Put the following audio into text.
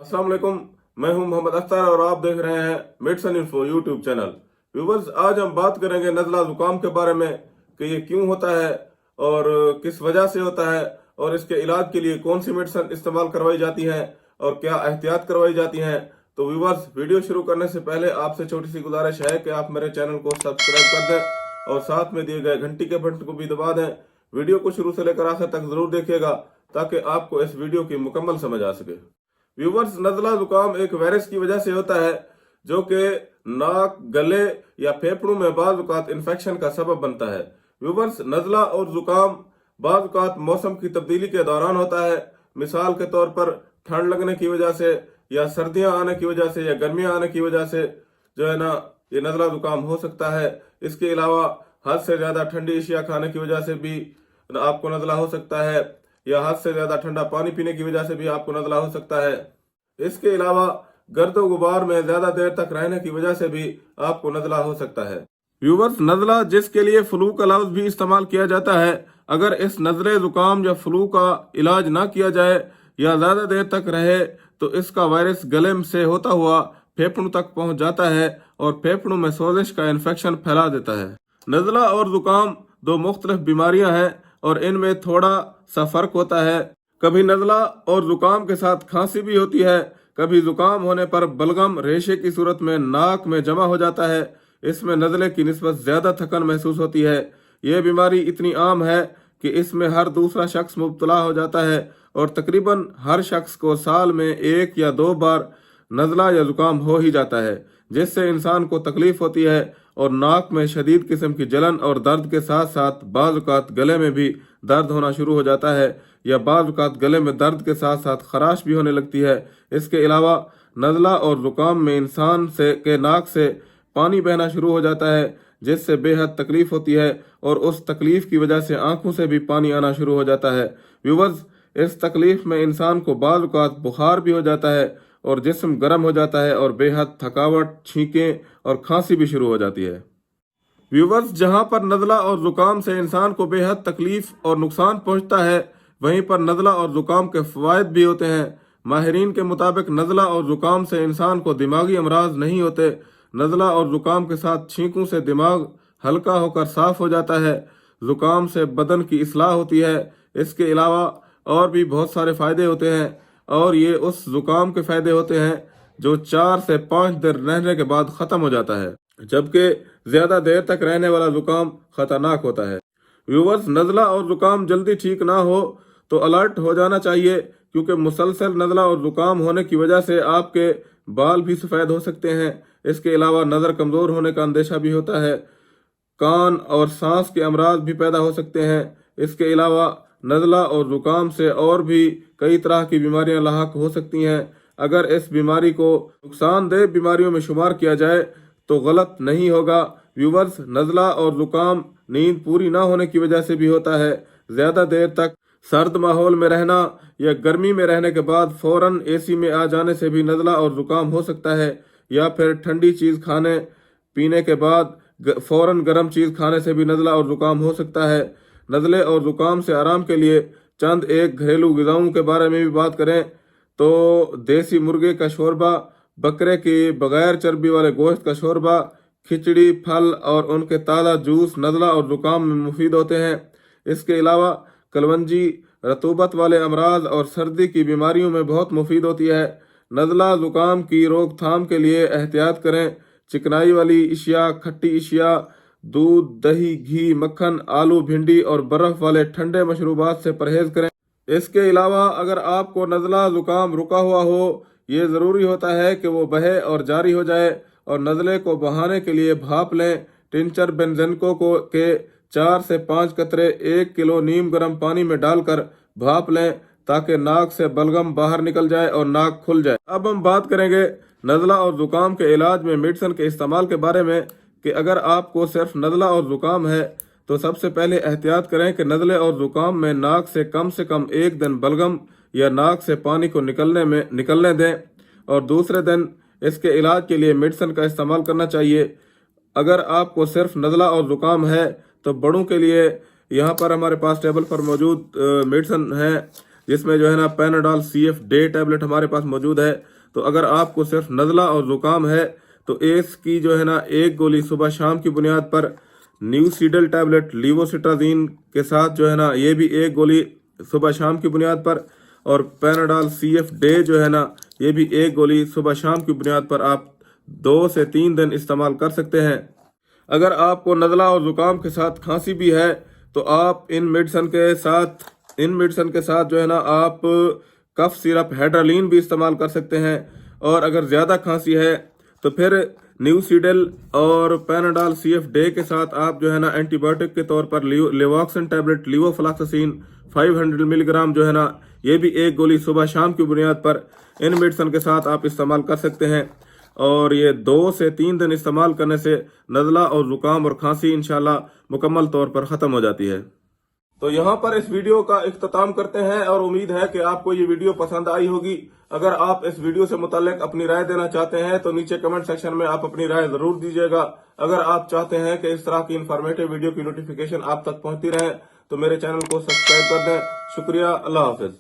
अस्सलाम वालेकुम। मैं हूं मोहम्मद अख्तर और आप देख रहे हैं medicine info YouTube channel. Viewers, आज हम बात करेंगे नज़ला जुकाम के बारे में कि ये क्यों होता है और किस वजह से होता है और इसके इलाज के लिए कौन सी मेडिसिन इस्तेमाल करवाई जाती है और क्या एहतियात करवाई जाती हैं। तो व्यूवर्स, वीडियो शुरू करने से पहले आपसे छोटी सी गुजारिश है कि आप मेरे चैनल को सब्सक्राइब कर दें और साथ में दिए गए घंटी के बटन को भी दबा दें। वीडियो को शुरू से लेकर आखिर तक जरूर देखिएगा ताकि आपको इस वीडियो की मुकम्मल समझ आ सके। व्यूवर्स, नज़ला जुकाम एक वायरस की वजह से होता है जो कि नाक, गले या फेफड़ों में बाज़ औक़ात इन्फेक्शन का सबब बनता है। व्यूवर्स, नज़ला और जुकाम बाज़ औक़ात मौसम की तब्दीली के दौरान होता है। मिसाल के तौर पर ठंड लगने की वजह से या सर्दियां आने की वजह से या गर्मियां आने की वजह से जो है ना, ये नज़ला जुकाम हो सकता है। इसके अलावा हद से ज़्यादा ठंडी अशिया खाने की वजह से भी आपको नज़ला हो सकता है या हद से ज्यादा ठंडा पानी पीने की वजह से भी आपको नज़ला हो सकता है। इसके अलावा गर्द गुबार में ज्यादा देर तक रहने की वजह से भी आपको नज़ला हो सकता है। व्यूवर्स, नज़ला जिसके लिए फ्लू का लफ्ज भी इस्तेमाल किया जाता है, अगर इस नज़ले जुकाम या फ्लू का इलाज ना किया जाए या ज्यादा देर तक रहे तो इसका वायरस गले से होता हुआ फेफड़ों तक पहुंच जाता है और फेफड़ों में सोजिश का इन्फेक्शन फैला देता है। नज़ला और जुकाम दो मुख्तलिफ बीमारियां हैं और इनमें थोड़ा सा फर्क होता है। कभी नज़ला और जुकाम के साथ खांसी भी होती है। कभी जुकाम होने पर बलगम रेशे की सूरत में नाक में जमा हो जाता है। इसमें नज़ले की निस्बत ज्यादा थकन महसूस होती है। यह बीमारी इतनी आम है कि इसमें हर दूसरा शख्स मुब्तला हो जाता है और तकरीबन हर शख्स को साल में 1 या 2 बार नज़ला या जुकाम हो ही जाता है, जिससे इंसान को तकलीफ होती है और नाक में शदीद किस्म की जलन और दर्द के साथ साथ बाज़ औक़ात गले में भी दर्द होना शुरू हो जाता है या बाज़ औक़ात गले में दर्द के साथ साथ खराश भी होने लगती है। इसके अलावा नज़ला और जुकाम में इंसान के नाक से पानी बहना शुरू हो जाता है, जिससे बेहद तकलीफ होती है और उस तकलीफ की वजह से आंखों से भी पानी आना शुरू हो जाता है। व्यूवर्स, इस तकलीफ में इंसान को बाज़ औक़ात बुखार भी हो जाता है और जिस्म गर्म हो जाता है और बेहद थकावट, छींकें और खांसी भी शुरू हो जाती है। व्यूवर्स, जहां पर नज़ला और जुकाम से इंसान को बेहद तकलीफ और नुकसान पहुंचता है, वहीं पर नज़ला और जुकाम के फ़वाइद भी होते हैं। माहिरीन के मुताबिक नज़ला और जुकाम से इंसान को दिमागी अमराज नहीं होते। नज़ला और जुकाम के साथ छींकों से दिमाग हल्का होकर साफ हो जाता है। जुकाम से बदन की इस्लाह होती है। इसके अलावा और भी बहुत सारे फ़ायदे होते हैं और ये उस जुकाम के फ़ायदे होते हैं जो 4 से 5 दिन रहने के बाद ख़त्म हो जाता है, जबकि ज़्यादा देर तक रहने वाला जुकाम ख़तरनाक होता है। व्यूवर्स, नज़ला और जुकाम जल्दी ठीक ना हो तो अलर्ट हो जाना चाहिए, क्योंकि मुसलसल नज़ला और जुकाम होने की वजह से आपके बाल भी सफ़ेद हो सकते हैं। इसके अलावा नज़र कमज़ोर होने का अंदेशा भी होता है। कान और सांस के अमराज भी पैदा हो सकते हैं। इसके अलावा नज़ला और जुकाम से और भी कई तरह की बीमारियां लाहक हो सकती हैं। अगर इस बीमारी को नुकसानदेह बीमारियों में शुमार किया जाए तो गलत नहीं होगा। व्यूवर्स, नज़ला और जुकाम नींद पूरी ना होने की वजह से भी होता है। ज़्यादा देर तक सर्द माहौल में रहना या गर्मी में रहने के बाद फौरन एसी में आ जाने से भी नज़ला और जुकाम हो सकता है, या फिर ठंडी चीज़ खाने पीने के बाद फौरन गर्म चीज़ खाने से भी नज़ला और जुकाम हो सकता है। नज़ले और जुकाम से आराम के लिए चंद एक घरेलू ग़िज़ाओं के बारे में भी बात करें तो देसी मुर्गे का शोरबा, बकरे के बगैर चर्बी वाले गोश्त का शोरबा, खिचड़ी, फल और उनके ताज़ा जूस नज़ला और जुकाम में मुफीद होते हैं। इसके अलावा कलवंजी रतूबत वाले अमराज और सर्दी की बीमारियों में बहुत मुफीद होती है। नज़ला जुकाम की रोकथाम के लिए एहतियात करें। चिकनाई वाली अशिया, खट्टी अशिया, दूध, दही, घी, मक्खन, आलू, भिंडी और बर्फ़ वाले ठंडे मशरूबात से परहेज करें। इसके अलावा अगर आपको नज़ला जुकाम रुका हुआ हो, ये ज़रूरी होता है कि वो बहे और जारी हो जाए और नज़ले को बहाने के लिए भाप लें। टिंचर बेंज़ेनको के 4 से 5 कतरे 1 किलो नीम गर्म पानी में डालकर भाप लें ताकि नाक से बलगम बाहर निकल जाए और नाक खुल जाए। अब हम बात करेंगे नज़ला और जुकाम के इलाज में मेडिसिन के इस्तेमाल के बारे में कि अगर आपको सिर्फ नज़ला और जुकाम है तो सबसे पहले एहतियात करें कि नज़ले और जुकाम में नाक से कम 1 दिन बलगम या नाक से पानी को निकलने दें और दूसरे दिन इसके इलाज के लिए मेडिसिन का इस्तेमाल करना चाहिए। अगर आपको सिर्फ नज़ला और जुकाम है तो बड़ों के लिए यहाँ पर हमारे पास टेबल पर मौजूद मेडिसिन है, जिसमें जो है ना पैनाडॉल CF डे टैबलेट हमारे पास मौजूद है। تو اگر آپ کو صرف نزلہ اور زکام ہے تو اس کی جو ہے نا ایک گولی صبح شام کی بنیاد پر نیوسیڈل ٹیبلٹ لیووسٹرازین کے ساتھ جو ہے نا یہ بھی ایک گولی صبح شام کی بنیاد پر، اور پیناڈال CF ڈے جو ہے نا یہ بھی ایک گولی صبح شام کی بنیاد پر آپ 2 سے 3 دن استعمال کر سکتے ہیں۔ اگر آپ کو نزلہ اور زکام کے ساتھ کھانسی بھی ہے تو آپ ان میڈیسن کے ساتھ جو ہے نا آپ کف سیرپ ہیڈرالین بھی استعمال کر سکتے ہیں، اور اگر زیادہ کھانسی ہے تو پھر نیوسیڈل اور پیناڈال CF ڈے کے ساتھ آپ جو ہے نا اینٹی بایوٹک کے طور پر لیواکسن ٹیبلٹ لیووفلاکساسین 500 ملی گرام جو ہے نا یہ بھی ایک گولی صبح شام کی بنیاد پر ان میڈیسن کے ساتھ آپ استعمال کر سکتے ہیں، اور یہ 2 سے 3 دن استعمال کرنے سے نزلہ اور زکام اور کھانسی انشاءاللہ مکمل طور پر ختم ہو جاتی ہے۔ تو یہاں پر اس ویڈیو کا اختتام کرتے ہیں، اور امید ہے کہ آپ کو یہ ویڈیو پسند آئی ہوگی۔ اگر آپ اس ویڈیو سے متعلق اپنی رائے دینا چاہتے ہیں تو نیچے کمنٹ سیکشن میں آپ اپنی رائے ضرور دیجیے گا۔ اگر آپ چاہتے ہیں کہ اس طرح کی انفارمیٹو ویڈیو کی نوٹیفیکیشن آپ تک پہنچتی رہے تو میرے چینل کو سبسکرائب کر دیں۔ شکریہ، اللہ حافظ۔